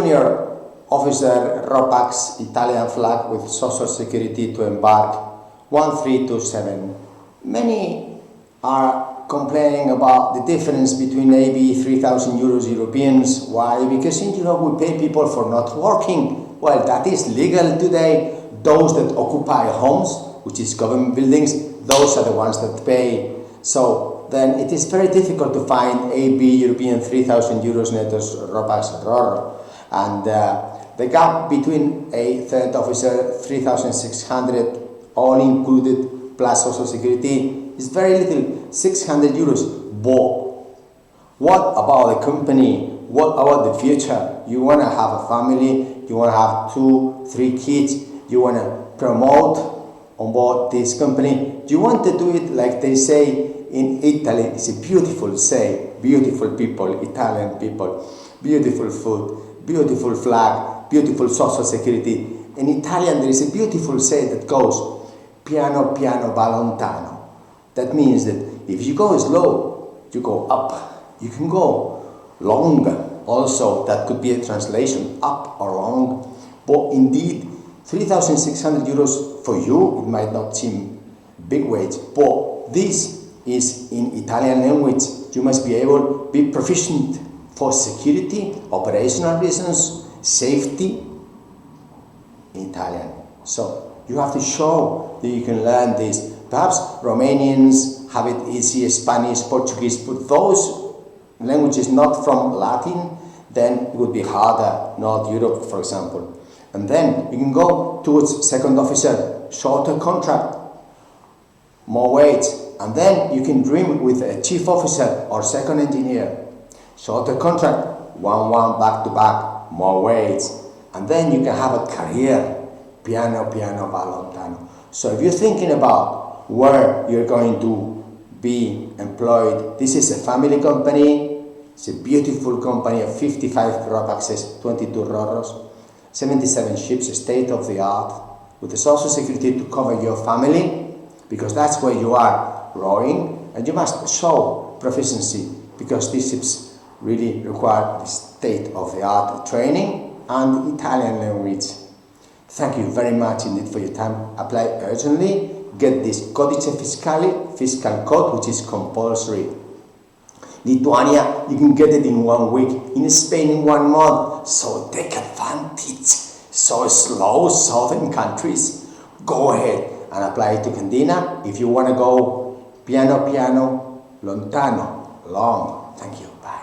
junior officer, Ropax, Italian flag with social security to Embark, 1327. Many are complaining about the difference between AB 3,000 euros Europeans. Why? Because in Europe we pay people for not working. Well, that is legal today. Those that occupy homes, which is government buildings, those are the ones that pay. So then it is very difficult to find AB European 3,000 euros netos Ropax roro. And the gap between a third officer 3,600 all included plus social security is very little, 600 euros. But what about the company? What about the future? You want to have a family, you want to have 2, 3 kids, you want to promote on board this company. You want to do it like they say in Italy. It's a beautiful say, beautiful people, Italian people, beautiful food, beautiful flag, beautiful social security. In Italian there is a beautiful say that goes piano piano va lontano. That means that if you go slow, you go up. You can go long. Also, that could be a translation, up or long. But indeed, 3,600 euros for you, it might not seem big wage, but this is in Italian language. You must be able to be proficient for security, operational reasons, safety in Italian. So you have to show that you can learn this. Perhaps Romanians have it easy, Spanish, Portuguese, but those languages not from Latin, then it would be harder, North Europe, for example. And then you can go towards second officer, shorter contract, more wage. And then you can dream with a chief officer or second engineer, shorter contract, 1-1 back to back, more wage. And then you can have a career, piano piano va lontano. So if you're thinking about where you're going to be employed, this is a family company. It's a beautiful company of 55 Ropaxes, 22 roros, 77 ships, state of the art, with the social security to cover your family, because that's where you are rowing, and you must show proficiency, because these ships really require the state of the art training and Italian language. Thank you very much indeed for your time. Apply urgently. Get this Codice Fiscale, fiscal code, which is compulsory. Lithuania, you can get it in 1 week. In Spain, in 1 month. So take advantage. So slow southern countries. Go ahead and apply it to Candina. If you want to go piano piano, lontano, long. Thank you. Bye.